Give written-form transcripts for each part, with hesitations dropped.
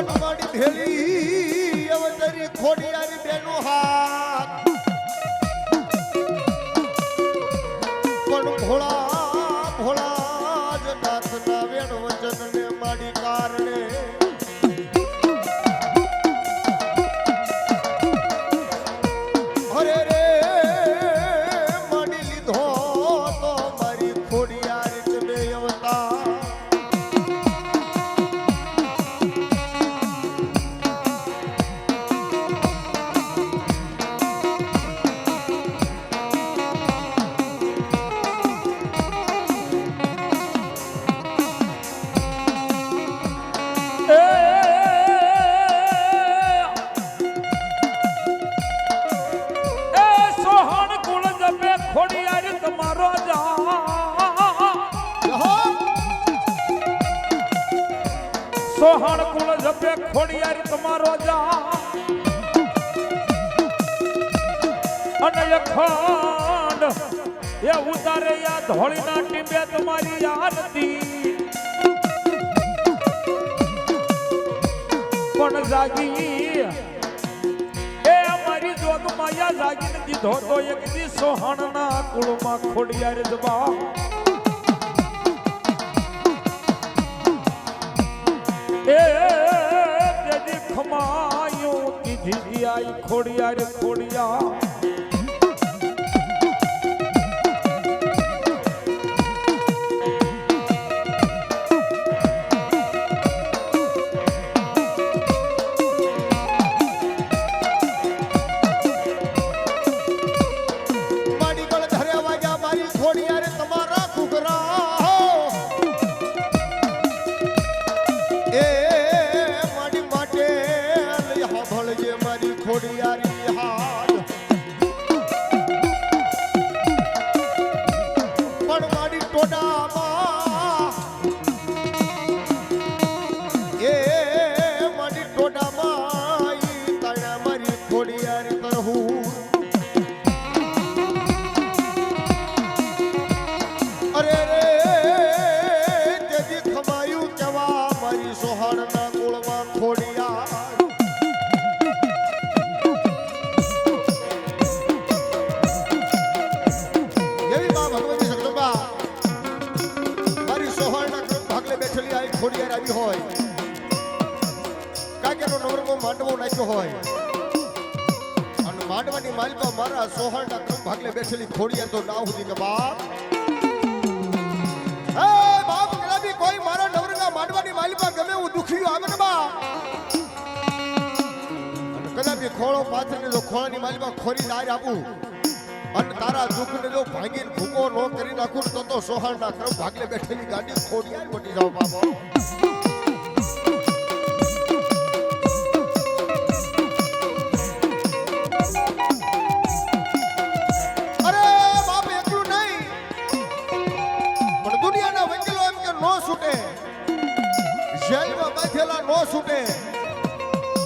અનવાડી ભેળી અવતરી ખોડિયારી બેનો હાથ પણ ભોળા ભોળા જ નાથના વેણ વચનને માડી કારણે હરે રે માડી લીધો તો મારી ખોડિયારી તમે અવતાર સોહણ કુળ જપે ખોડિયારી તમારો જા અને અખંડ એ ઉતારે યા ધોળીના ટીંબે તમારી યાદતી પણ જાગી એ અમારી જોગ માયા જાગીને દીધો તો એક દી સોહણના કુળમાં ખોડિયારી જબા તેજી ખમાયું કીધી આઈ ખોડિયાર ખોડિયા માડી ગળ ધરે વાગ્યા મારી ખોડિયાર તમારા ઘૂઘરા ખોડિયારી હાથ પણ મારી ટોડામાં એ મારી ટોડામાં ઈ તાણા મારી ખોડિયારી કરહું અરે રે તેથી ખમાયું કેવા મારી સોહાણના કુળમાં ખોડિયાર ખોડિયાર આવી હોય કાકેનો નવરંગો માંડવો નાખ્યો હોય અને માંડવાની માલપા મારા સોહણના ક્રમ ભાગલે બેઠેલી ખોડિયાર તો ના સુધી કે બાપ હે બાપ કદાપી કોઈ મારા નવરંગા માંડવાની માલપા ગમે એવું દુખી આવે ને બાપ અને કદાપી ખોળો પાથરીને જો ખોળાની માલપા ખોરી દાર આપું અને તારા દુઃખને જો ભાંગીને ભૂકો ન કરી નાખું તો સોહણના ક્રમ ભાગલે બેઠેલી ગાડી ખોડિયાર બની જાવ બાપો અરે બાપ એકલું નહીં પણ દુનિયાના વકીલો એમ કે નો છૂટે જેલમાં બાંધેલા નો છૂટે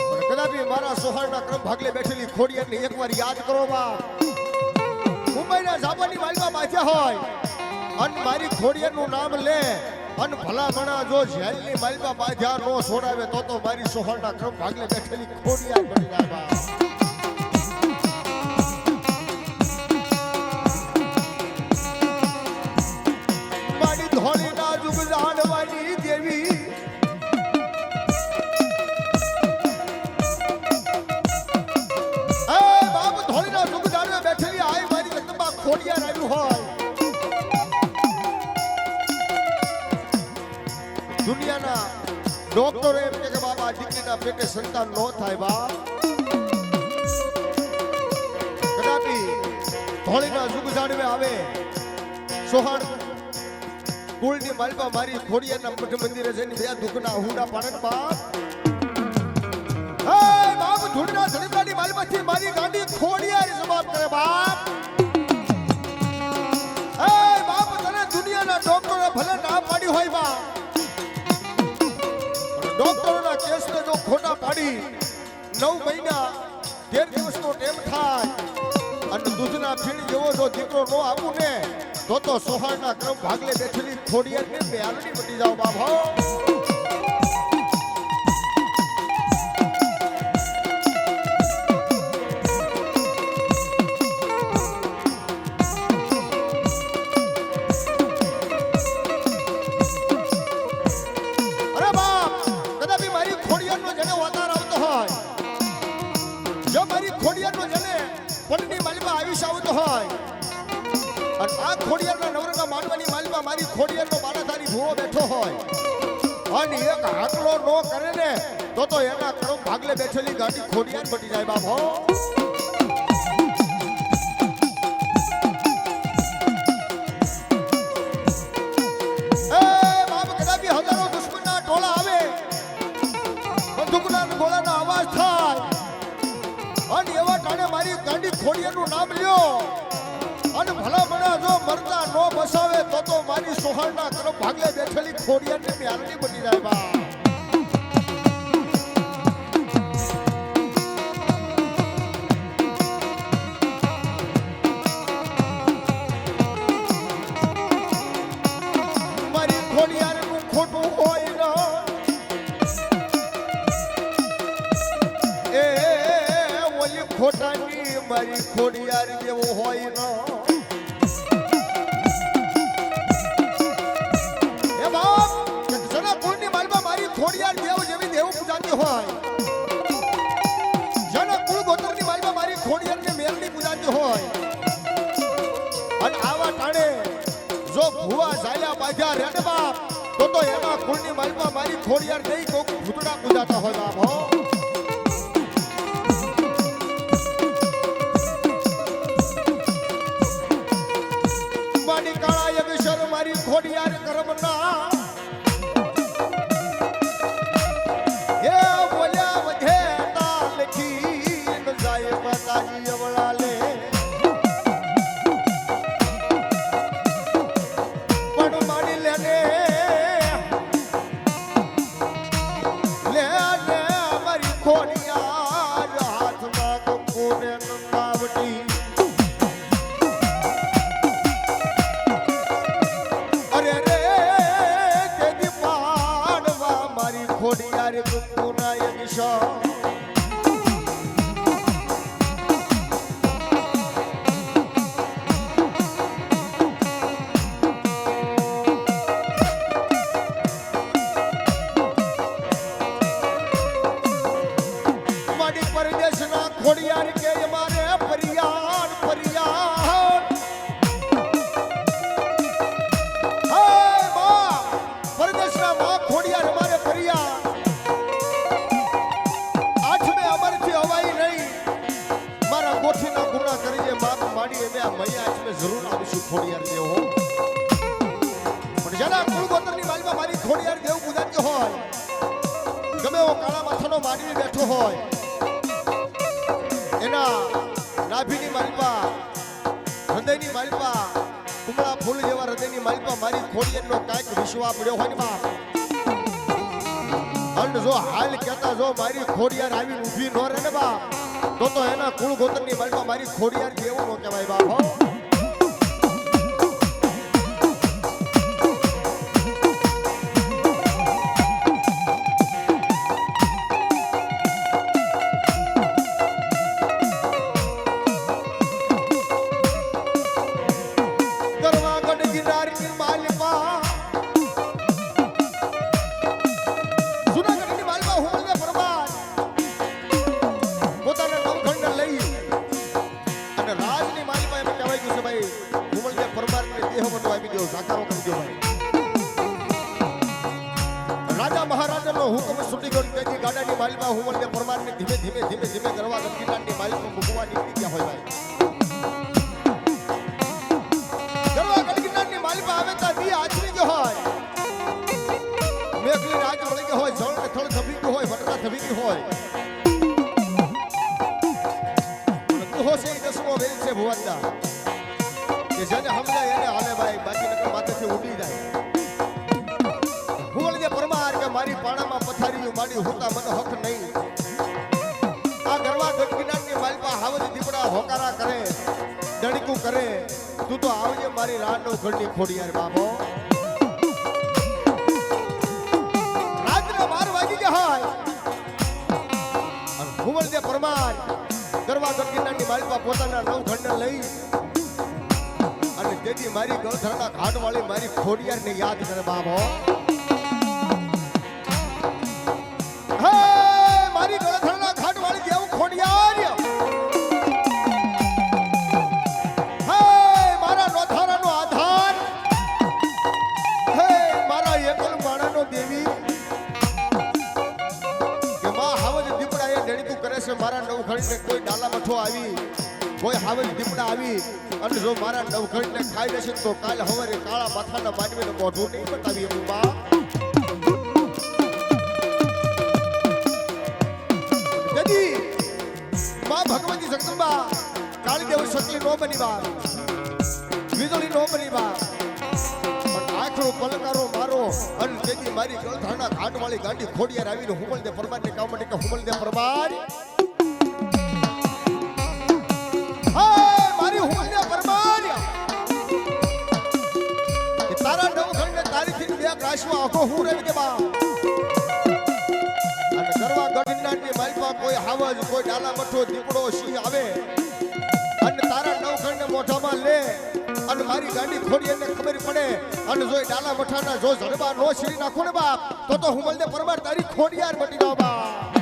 પણ કદાપી મારા સોહણના ક્રમ ભાગલે બેઠેલી ખોડિયારને એકવાર યાદ કરો બાપ મુંબઈના ઝાપાની માલમાં બાંધ્યા હોય અને મારી ખોડિયારનું નામ લે અને ભલા મણા જો જેલની માલમાં બાંધ્યા નો છોડાવે તો મારી સોહણના ક્રમ ભાગલે બેઠેલી ખોડિયાર બની જાય મારી ધોળીના જુગ જાણવાની દેવી બાપ ધોળીના જુગ જાણવા બેઠેલી આય મારી જગદંબા ખોડિયાર આવ્યું હોય દુનિયાના ડોક્ટરો એમ કે બાબા દીકરીના પેટે સંતાન ન થાય બાપ કદાપી ધોળીના જુગ જાણવે આવે સોહણ કુળની માલપા મારી ખોડિયારના મઠ મંદિરે જઈને બે દુઃખના હુડા પાડન બાપ હે બાપ ધૂળના ધણીપડાની માલમાંથી મારી ગાંડી ખોડિયાર જવાબ કરે બાપ હે બાપ તને દુનિયાના ડોક્ટરે ભલે ના પાડી હોય બાપ ડોક્ટરોના કેસને જો ખોટા પાડી 9 મહિના 13 દિવસનો ટેમ થાય અને દૂધના ફીણ જેવો જો દીકરો નો આવું ને તો સોહાણના ક્રમ ભાગલે બેઠેલી ખોડિયારને બેલડી બની જાવ બાપ હો ખોડિયારનો જેને વધાર આવતો હોય, જો મારી ખોડિયારનો જેને પણની માલમાં આવીશ આવતો હોય, અને આ ખોડિયારના નવરંગા માંડવાની માલમાં મારી ખોડિયારનો બાળાધારી ભૂવો બેઠો હોય, અને એક હાકલો નો કરે ને તો એના કરમ ભાગલે બેઠેલી ગાડી ખોડિયાર બની જાય બાપો. ખોડિયારનું નામ લ્યો અને ભલા મણા જો મરતા નો બસાવે તો મારી સોહાણના કરમ ભાગલે બેઠેલી ખોડિયારની મ્યાલની બની જાય બા. મારી ખોડિયારનું ખોટું હોય ને એ ઓલી ખોટાની મારી ખોડિયાર જેવો હોય ન એ બાપ જના કુળની માલમાં મારી ખોડિયાર દેવ જેવી દેવ પૂજાતી હોય, જના કુળ ગોત્રની માલમાં મારી ખોડિયારને મેલની પૂજાતી હોય, અને આવા ટાણે જો ભુવા ઝાલ્યા બાધ્યા રે બાપ તો એના કુળની માલમાં મારી ખોડિયાર નહીં કોક ભૂતડા પૂજાતા હોય બાપ હો. મારી ખોડિયાર કરમના એ બોલ્યા વધે લખી જાય માતાજી અવળા લે પણ મારી લેને લે મારી ખોડિયાર હાથમાં કંકુને નંદાવટી ખોડિયાર કુકુના યગશા મારી પરદેશના ખોડિયાર કે મારે ફરિયાદ ફરિયાદ હે બા પરદેશના મા ખોડિયાર મારે ફરિયાદ ગોઠીના ગુના કરીએ બાપ માડી એમે આ મૈયા આજ મે જરૂર આવીશું ખોડિયાર દેવ હો. પણ જેના કુળ ગોત્રની માલમાં મારી ખોડિયાર દેવ પૂજાતી હોય, ગમે એવો કાળા માથાનો માડી બેઠો હોય, એના નાભીની માલપા હૃદયની માલપા કુમળા ફૂલ જેવા હૃદયની માલપા મારી ખોડિયારનો કાંઈક વિશ્વા પડ્યો હોય ને બાપ, અને જો હાલ કહેતા જો મારી ખોડિયાર આવી ઊભી ન રહે ને બાપ તો એના કુળ ગોત્રની માલમાં મારી ખોડિયાર જેવો નો કહેવાય બાપ હો. ગરવાગઢ ગિરનારની માલમાં જૂનાગઢની માલમાં હું મને પરમાર પોતાના નવખંડ લઈ અને રાજની માલમાં એમ કહેવાય ગયું છે ભાઈ હુમલદેવ પરમારને દેહ બધો આપી દો, સાકારો કરી દો ભાઈ. રાજા મહારાજાનો હુકમ છૂટી ગયો તેથી ગાડાની માલમાં હુમલદેવ પરમારને ધીમે ધીમે ધીમે ધીમે ગરવાગઢ ગિરનારની માલમાં મૂકવા નીકળી ગયા હોય ભાઈ. ગરવાગઢ ગિરનારની માલમાં આવે તો દી આચરી ગયો હોય, મેઘલી રાજ વળી ગયો હોય, જળ ને થળ થબી ગયો હોય, વટરા થબી ગયો હોય, હોશે દસમો વેલ છે ભુવનદા કે જેને સમજાય એને હાલે ભાઈ, બાકી નકર માથેથી ઉડી જાય. હુમલદેવ પરમાર કે મારી પાણામાં પથારીયું માડી હોતા મને હક નહીં. આ ગરવાગઢ ગિરનારની માલપા હાવજ દીપડા હોકારા કરે, દણીકું કરે, તું તો આવજે મારી રાનો ઘરની ખોડિયાર બાબો. રાતના 12 વાગી ગયા હોય અને હુમલદેવ પરમાર ગરવાગઢ ગિરનારની માલપા પોતાના નવખંડ લઈ અને તેથી મારી ગળધરના ઘાટ વાળી મારી ખોડિયારને યાદ કરે બાબો. હે મારા નવખંડને કોઈ ડાલા મઠો આવી કોઈ હાવેલી દીપડા આવી અને જો મારા નવખંડને ખાઈ લેશે તો કાલ સવારે કાળા માથાના માનવીને મોઢું નહીં બતાવી એમ બા તેથી મા ભગવતી જગદંબા કાળી દેવ શકલી નો બની બા વીજળી નો બની બા પણ આખરો પલકારો મારો અને તેથી મારી ગળધાણા ઘાટવાળી ગાંડી ખોડિયાર આવીને હુમલ દે પરમારને કામ માટે કે હુમલ દે પરમાર મારી હુમલ દે પરમાર એ તારા નવખંડને તારીખી બે કાશમાં આખો હું રહી દે બા અને ગરવા ગઢનાની માલમાં કોઈ હાવજ કોઈ ડાલા મઠો દીપડો સિંહ આવે અને તારા નવખંડને મોઢામાં લે અને મારી ગાડી ખોડી એને ખબર પડે અને જો ડાલા મઠાના જો ઝડબા નો છીરી નાખો ને બાપ તો હુમલ દે પરમાર તારી ખોડિયાર મટી જાવ બાપ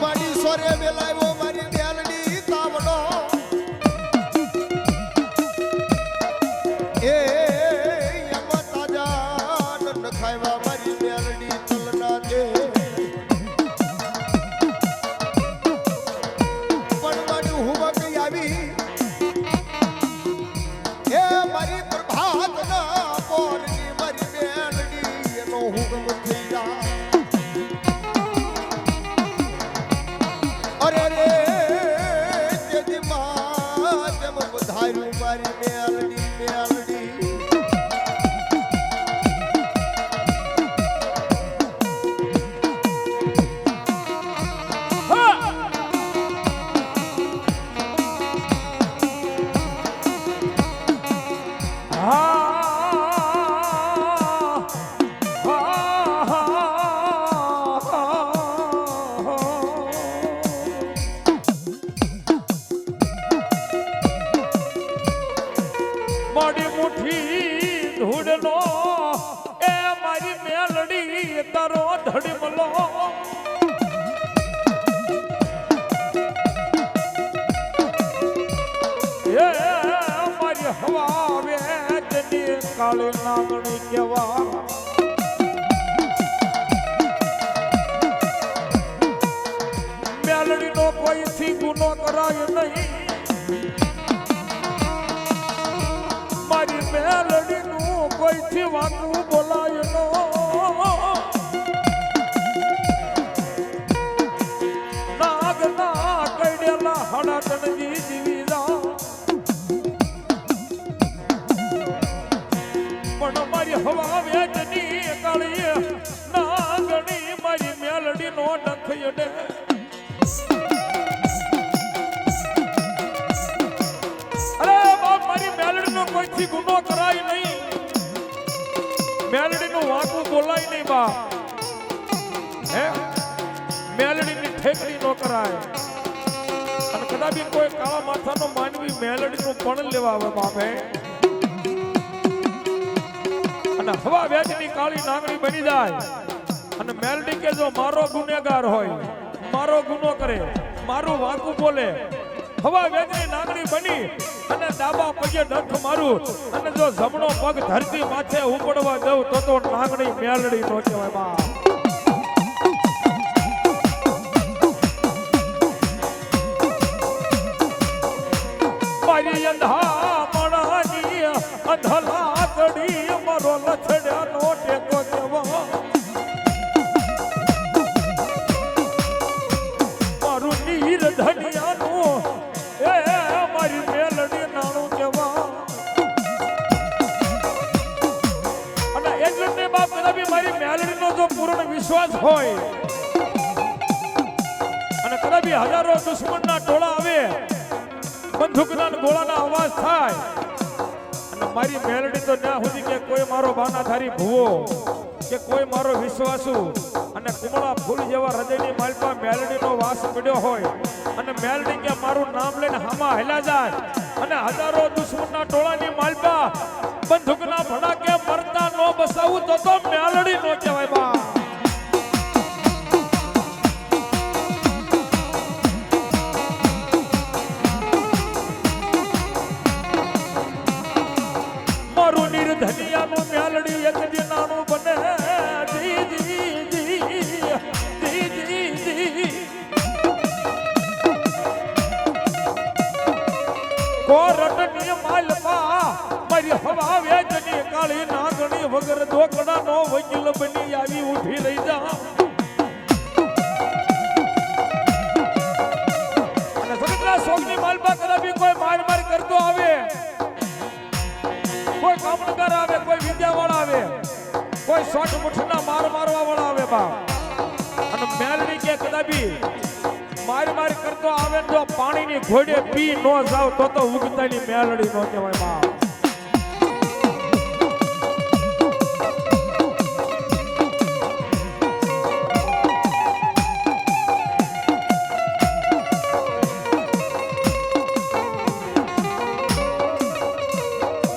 માડી સોરે વેલાયો મારી બેલડી તાવડો એ યમા તાજા ન ખાવા મારી બેલડી તલના દે પણ માડી હુવા કઈ આવી એ મારી પ્રભાત ના પોરની મારી બેલડી એનો હુકમ થઈ જા અરે રે તેદી માં તેમ વધાર્યું મારી બેલડી બેલડી મારી મુઠ્ઠી ધૂળનો એ મારી મેલડી તારો ધડમલો એ મારી હવા વેચની કાળી નાગણી કેવા મેલડીનો કોઈથી ગુનો કરાય નહીં મારી મેલડીનું કોઈથી વાંકું બોલાય નો નાગના કઈડેલા હડાટણજી જીવી જા પણ મારી હવા વેચની કાળી નાગણી મારી મેલડીનો ડખયડે કોઈથી ગુનો કરાય નહીં મેલડીનું વાંકું બોલાય નહીં બા હે મેલડીની ઠેકડી નો કરાય અને કદાપી કોઈ કાળા માથાનો માનવી મેલડીનું પણ લેવા આવે બાપે અને હવા વેચની કાળી નાગણી બની જાય અને મેલડી કે જો મારો ગુનેગાર હોય મારો ગુનો કરે મારું વાંકું બોલે હવા વેચની નાગણી બની અને ડાબા પગે ડંખ મારું અને જો જમણો પગ ધરતી માથે ઉપડવા દઉં તો નાગણી મેલડી નો કહેવાય બા મારી અંધા મણાની અંધલા કડી મારો લછડ્યા નો ટેકો દેવા મારું નીર ધનિયાનું એ મારી મેલડી નાણું કેવા અને એટલે બાપ કદાપી મારી મેલડીનો જો પૂર્ણ વિશ્વાસ હોય અને કદાપી હજારો દુશ્મનના ટોળા આવે બંદૂકના ગોળાના અવાજ થાય અને મારી મેલડી તો ના સુધી કે કોઈ મારો બાનાધારી ભૂવો કે કોઈ મારો વિશ્વાસુ અને કુમળા ફૂલ જેવા હૃદયની માલપા મેલડીનો વાસ પડ્યો હોય અને મેલડી કે મારું નામ લઈને હામાં હેલા જાય અને હજારો દુશ્મનના ટોળાની માલપા બંદૂકના ભડાકે મરતા નો બસાવું તો મેલડી નો કહેવાય બા વગર દોકડાનો વકીલ બની આવી ઊઠી રહી જા અને સગતના શોખની માલપા કદાપી કોઈ માર કરતો આવે, કોઈ કામણકાર આવે, કોઈ વિદ્યાવાળા આવે, કોઈ શોટ મુઠના મારવા વાળા આવે બાપ અને મેલડી કે કદાપી માર કરતો આવે તો પાણીની ઘોડે પી નો જાવ તો ઉગતાની મેલડી નો કહેવાય બાપ.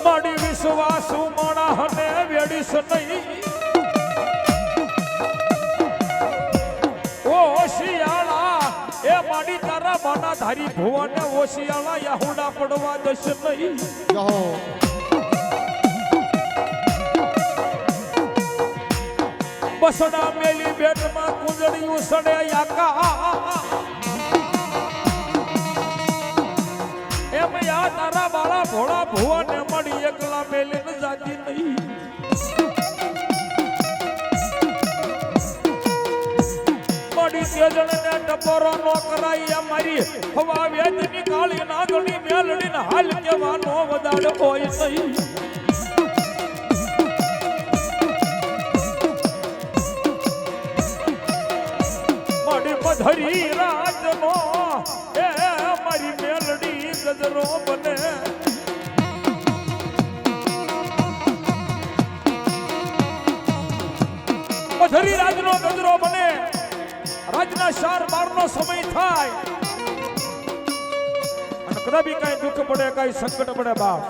માડી વિશ્વાસુ માણા હને વેડીસ નહીં એ માડી તારા બાના ધારી ભુવાને ઓશિયાળા યાહુડા પડવા દશ નહીં. બસડા મેલી બેટમાં કુંજળી ઉસડે યાકા એમ યા તારા બાળા ભોળા ભુવાને મળી એકલા મેલીને જાતી નહીં. તેજણને ટપોરો નો કરાઈ અમારી હવા વેદની કાળી નાગણી મેલડીને હાલ કેવાનો વદાડ હોય નહીં. મારી મધરી રાજનો એ મારી મેલડી ગજરો બને મધરી રાજનો ગજરો બને રાજના 4-12 નો સમય થાય અને કદાપી કઈ દુઃખ પડે કઈ સંકટ પડે બાપ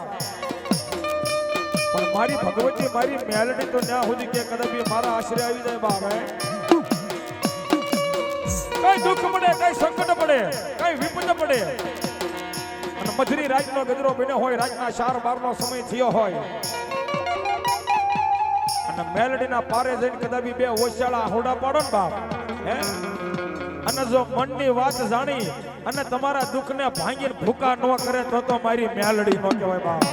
પણ મારી ભગવતી મારી મેલડી તો ન્યા સુધી કે કદાપી મારા આશરે આવી જાય બાપ. કઈ દુઃખ પડે કઈ સંકટ પડે કઈ વિપદ પડે અને મધરી રાજનો ગજરો બન્યો હોય, રાજના 4-12 નો સમય થયો હોય અને મેલડીના પારે જઈને કદાપી બે ઓશિયાળા હોડા પાડો ને બાપ હે અને જો મનની વાત જાણી અને તમારા દુઃખને ભાંગીને ભૂકા ન કરે તો મારી મેલડી નો કહેવાય બાપ.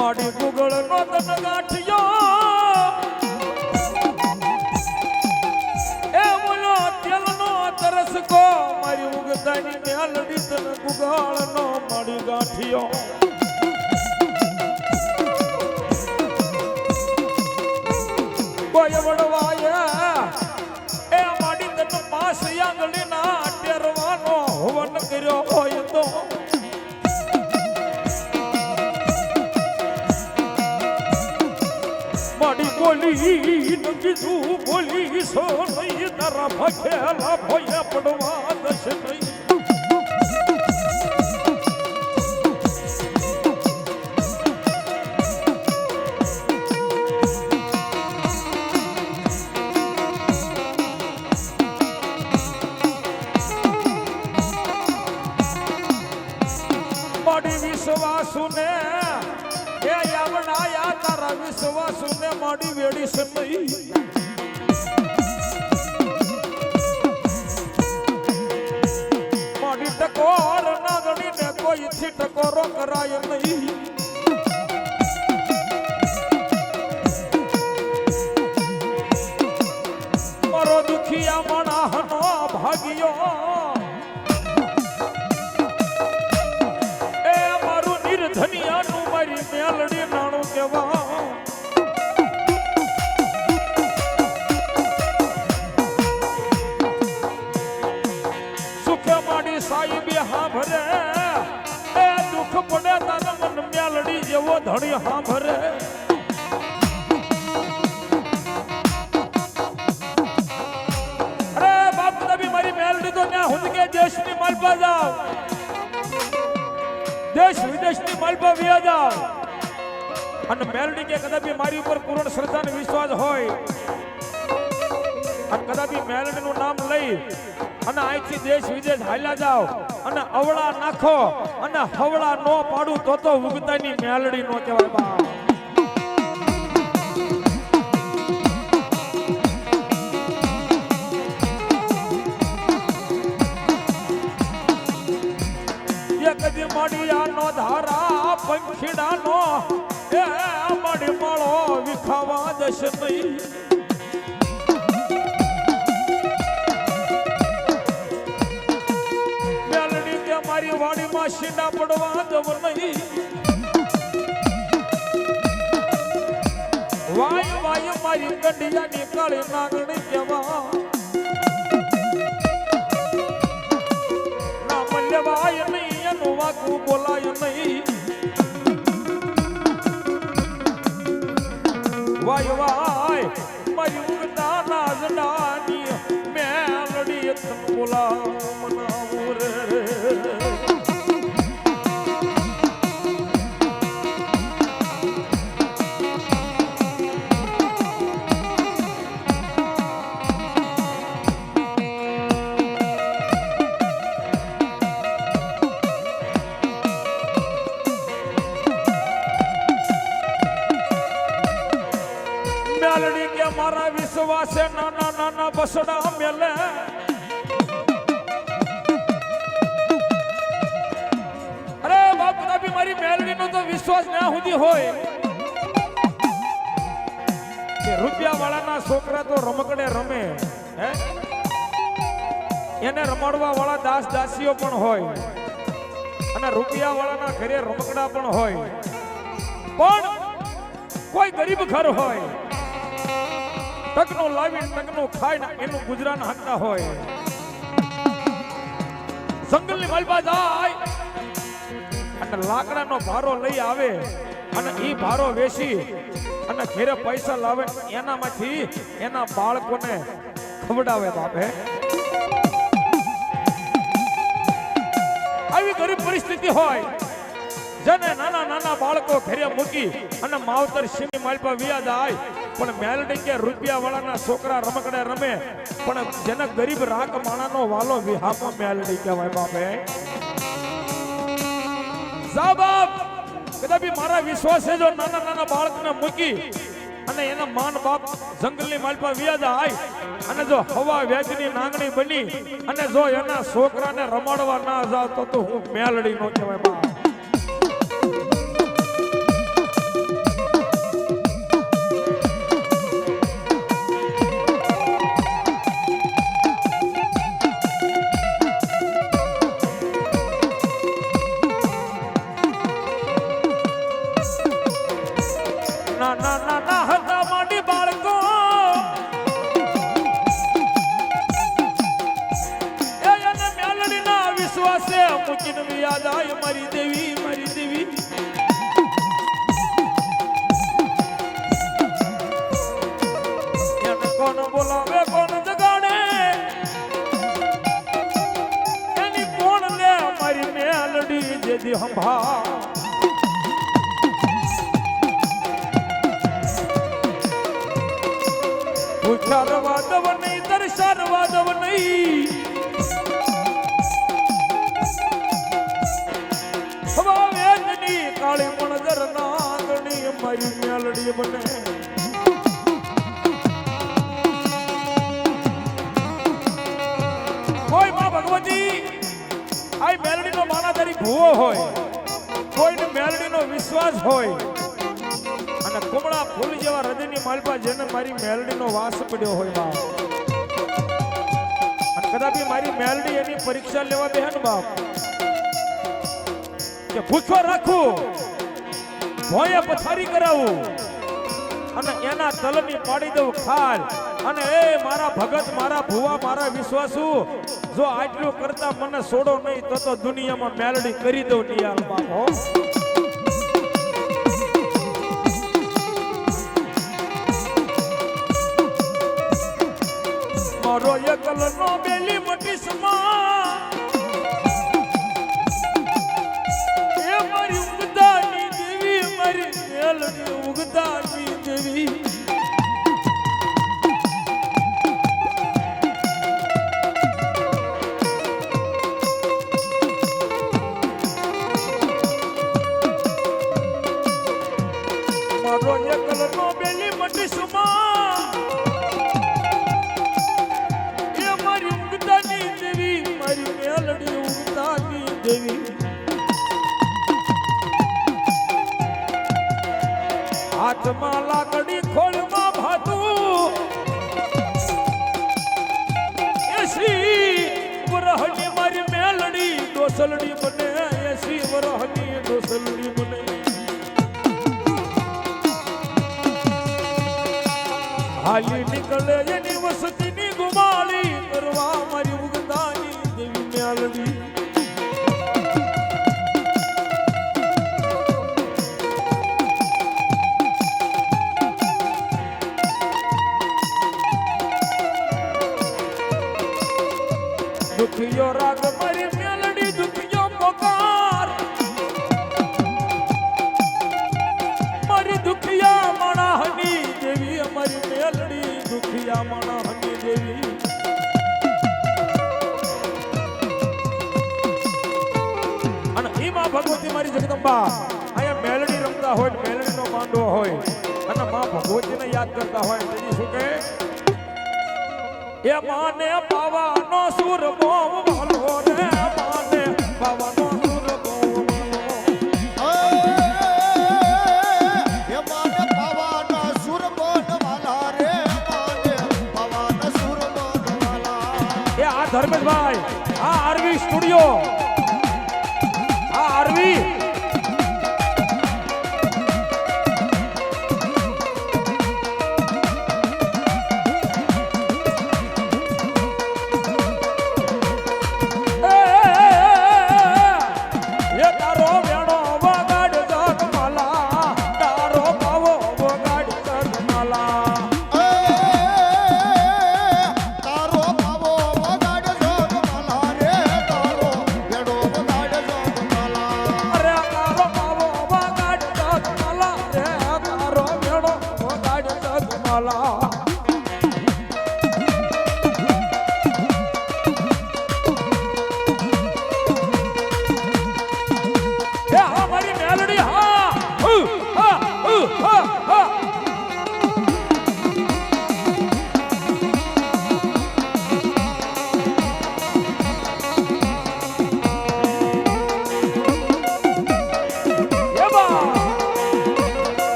માડી ગુગળ નો તન ગાંઠિયો એ બોલો તેલ નો તરસકો મારી ઉગતાની મેલડી તન ગુગળ નો માડી ગાંઠિયો કોઈ વડવાયા એ માડી તન પાસ આંગળી ના ટેરવાનો હવન કર્યો હોય તો માડી બોલી ન કીધું બોલી સો નહીં તારા ભખેલા ભોયા પડવા દશ નહીં. વિશ્વાસુ ને એ યમનાયા તારા વિશ્વાસુ ને માડી વેડીસ નહીં. માડી ટકોર ના ગણી ને કોઈ થી ટકોરો કરાય નહીં. મારો દુખિયા મણાહનો ભાગ્યો ધનિયાનું મારી મેલડી નાણું કેવા. સુખે માડી સાહેબી હા ભરે એ દુઃખ પડે તારા મન મેલડી જેવો ધણી હા ભરે. અરે બાપ કદાપી મારી મેલડી તો ત્યાં હું કે દેશની માલપા જાવ, દેશ વિદેશની માલપા વ્યા જાવ અને મેલડી કે કદાપી મારી ઉપર પૂર્ણ શ્રદ્ધા અને વિશ્વાસ હોય અને કદાપી મેલડીનું નામ લઈ અને અહીંથી દેશ વિદેશ હાલ્યા જાવ અને અવળા નાખો અને હવળા નો પાડું તો ઉગતાની મેલડી નો કહેવાય બા. મડિયાનો ધારા પંખીડાનો એ મડી મળો વિખાવા જશે નહીં. મેલડી કે મારી વાડીમાં શીંડા પડવા જવું નહીં. વાય વાય મારી ગંડિયાની કાળી નાગણી કેવા ના મલ્યવાય નહીં એનું વાકું બોલાય નહીં. વાય વાય મારી ઉગતા નાજડાની મેલડી તન બોલા મનાવું રે. મેલડી કે મારા વિશ્વાસે નાના નાના બસડા મેલે. અરે બાપ કદાપી મારી મેલડી નો તો વિશ્વાસ ના સુધી હોય કે રૂપિયા વાળાના છોકરા તો રમકડે રમે હે એને રમાડવા વાળા દાસ દાસીઓ પણ હોય અને રૂપિયા વાળાના ઘરે રમકડા પણ હોય. પણ કોઈ ગરીબ ઘર હોય તકનું લાવીને તકનું ખાઈને એનું ગુજરાન હાંકતા હોય. જંગલની માલપા જાય અને લાકડાનો ભારો લઈ આવે અને ઈ ભારો વેચી અને ઘરે પૈસા લાવે એનામાંથી એના બાળકોને ખવડાવે બાપે. આવી ગરીબ પરિસ્થિતિ હોય જેને નાના નાના બાળકો ઘરે મૂકી અને માવતર સીની માલપા વિયા જાય. પણ મેલડી કે રૂપિયા વાળાના છોકરા રમકડે રમે પણ જેને ગરીબ રાખ માણાનો વાલો વિહામાં મેલડી કહેવાય બાપે. જા બાપ કદાપી મારા વિશ્વાસે જો નાના નાના બાળકને મૂકી અને એના માન બાપ જંગલની માલપા વિયા જાય અને જો હવા વેચની નાંગણી બની અને જો એના છોકરાને રમાડવા ના જાવ તો હું મેલડી નો કહેવાય બાપ. નાના નાના હતા માડી બાળકો એને મેલડીના વિશ્વાસે મૂકીને યાદ આય મારી દેવી મારી દેવી. એને કોણ બોલાવે કોણ જગાડે એની કોણ લે મારી મેલડી જેદી સંભાળ. વાદવ નહીં દર્શન વાદવ નહીં હવા વેદની કાળી મણદર નાગણી મારી મેલડી બને. કોઈ માં ભગવતી આ મેલડી નો માનાધારી ભૂવો હોય કોઈને મેલડી નો વિશ્વાસ હોય અને કુમળા ફૂલ જેવા હૃદયની માલપા જેને મારી મેલડીનો વાસ પડ્યો હોય બાપ અને કદાપી મારી મેલડી એની પરીક્ષા લેવા બેહન બાપ કે ભૂખો રાખું ભોંયે પથારી કરાવું અને એના તલની પાડી દઉં ખાલ અને એ મારા ભગત મારા ભુવા મારા વિશ્વાસુ જો આટલું કરતા મને છોડો નહીં તો દુનિયામાં મેલડી કરી દઉં નિયાલ બાપ હો. મારો એકલનો બેલી મટીસમાં એ મારી ઉગદાની દેવી મારી મેલડી ઉગદાની દેવી. મારો એકલનો બેલી મટીસમાં મારી મેલડી ઉગતાની દેવી હાથમાં લાકડી ખોળમાં ભાતું એસી વરહની મારી મેલડી ડોસલડી બને એસી વરહની ડોસલડી બને હાલી નીકળે એની વસતીની ગુમાળી કરવા મારી ઉગતાની દેવી મેલડી દુખિયો રાગ મારી મેલડી દુખિયો પોકાર મારી દુખિયા માણહની દેવી અમારી મેલડી દુખિયા માણહની દેવી અને એમાં ભગવતી મારી જગદંબા અહીંયા મેલડી રમતા હોય મેલડીનો માંડવો હોય અને માં ભગવતીને યાદ કરતા હોય તેથી શું કહે એ માને પાવાનો સુર બોમ વાલો રે માને પાવાનો સુર બોમ એ માને પાવાનો સુર બોમ વાલા રે માને પાવાનો સુર બોમ વાલા એ આ ધર્મેશભાઈ આ આરવી સ્ટુડિયો આ આરવી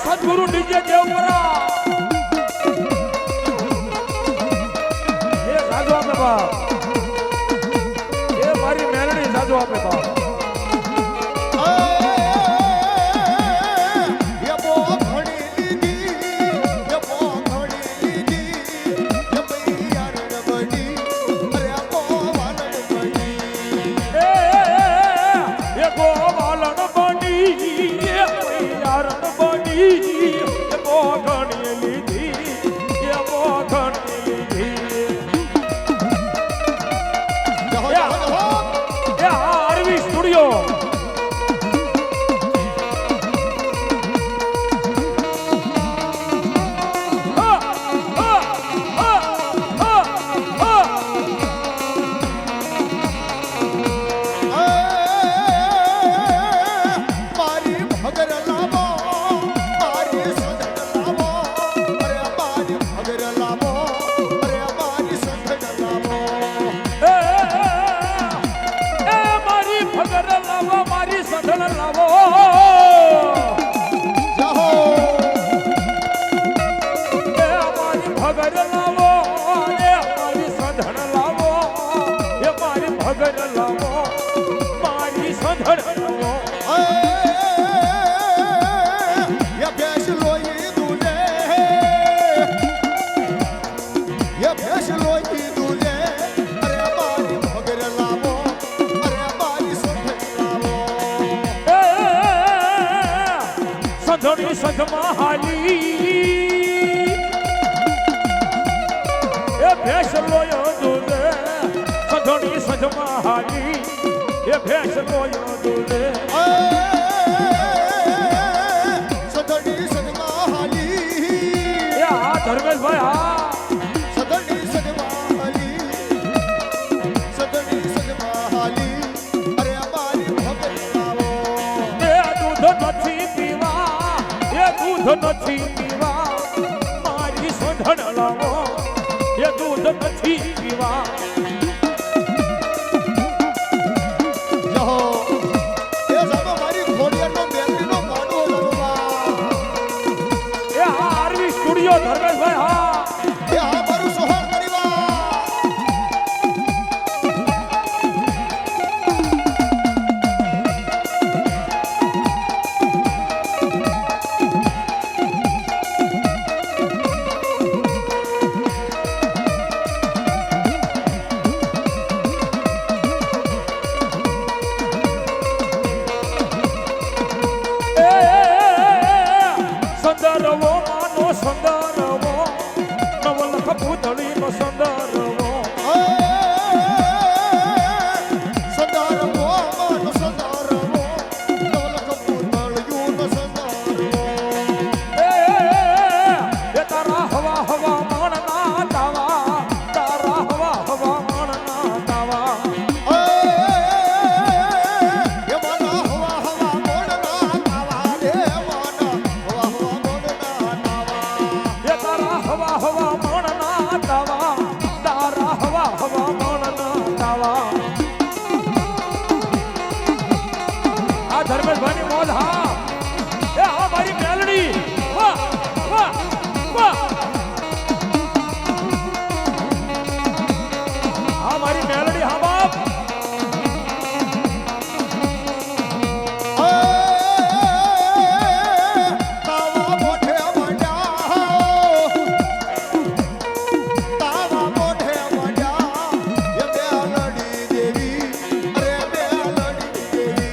સદગુરુ ડીજે દેવપરા એ સાજો આપે બાપ એ મારી મેલડી સાજો આપે બાપ સજમાં હાલી એ ભેંસ લોયો દૂધે સંધોની સજમાં હાલી એ ભેંસ લોયો દૂધે સદડી સદમાં હાલી એ આ ધર્મેશભાઈ હા સદડી સદમાં હાલી સદડી સદમાં હાલી અરે અમારી ભગત લાવો એ દૂધ નથી પીવા એ દૂધ નથી પીવા મારી સોંધણ લાવો એ દૂધ નથી પીવા જહો એ સામે મારી ઘોડિયાનો મેલડીનો માંડવો લાવવા એ આ આરવી સ્ટુડિયો ધર્મેશભાઈ હા એ આ મારું સોહર પરિવાર સંદરવો માનો સંદરવો નવલખ પૂતળી નો સંદરવો સંદારવો માનો સંદારવો નવલખ પૂતળિયું સંદારવો એ તારા હવા હવા માણના દાવા તારા હવા હવા માણના દાવા એ માના હવા હવા મોડના તાવા રે માના હવા હવા મોડના તાવા એ તારા હવા હવા માણના દાવા તારા હવા હવા માણના દાવા આ ધર્મેશભાઈની મોજ હા એ આ મારી મેલડી વાહ વાહ વાહ આ મારી મેલડી હા બાપ તાવા મોઢે મંડ્યા તાવા મોઢે મંડ્યા એ મેલડી દેવી અરે મેલડી દેવી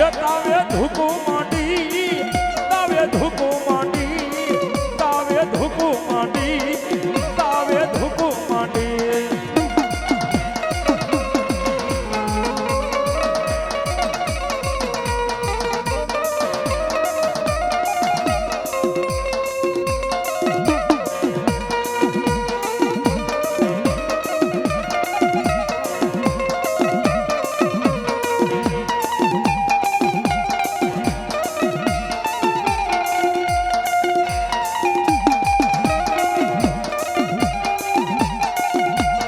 એ તાવે ધુકુ માંડી તાવે ધુકુ માંડી તાવે ધુકુ માંડી તાવે ધુકુ માંડી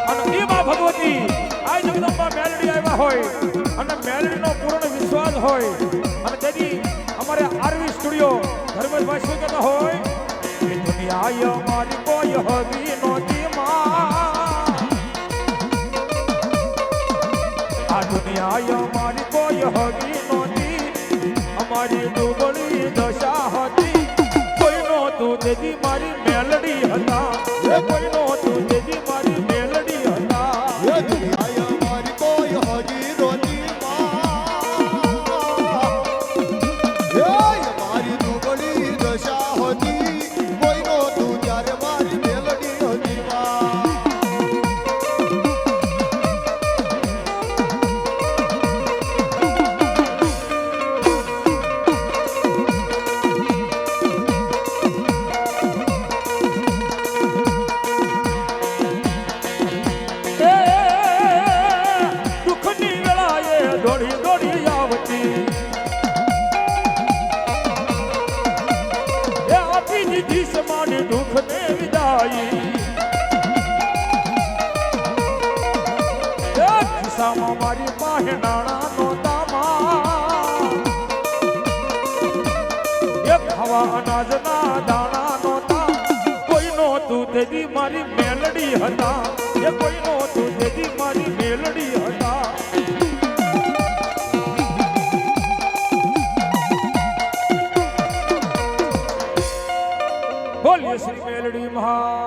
અને એ માં ભગવતી આ જગદંબા મેલડી આવ્યા હોય અને મેલડીનો પૂર્ણ વિશ્વાસ હોય અને તેથી અમારે આરવી સ્ટુડિયો ધર્મેશભાઈ શું કહેતા હોય એ દુનિયા અમારી કોઈ હગી નહોતી માં આ દુનિયા અમારી કોઈ હગી નહોતી અમારી દુબળી દશા હતી કોઈ નહોતું તેથી મારી મેલડી હતા એ કોઈ નહોતું તેથી મારી મેલડી હતા એ દુનિયા મારી કોઈ હજી રોતી માં એ મારી દુબળી દશા હતી કોઈ નહોતું ત્યારે મારી મેલડી હતી માં એ દુઃખની વેળાએ દોડી દોડી આવતી એ આપી દીધી સમાને દુઃખને વિદાઈ એ ખિસ્સામાં મારી પાસે નાણાં નહોતા માં એ ખાવા અનાજના દાણા નહોતા કોઈ નહોતું તેથી મારી મેલડી હતા એ કોઈ નહોતું તેથી મારી મેલડી હતા બોલીએ શ્રી મેલડી મહા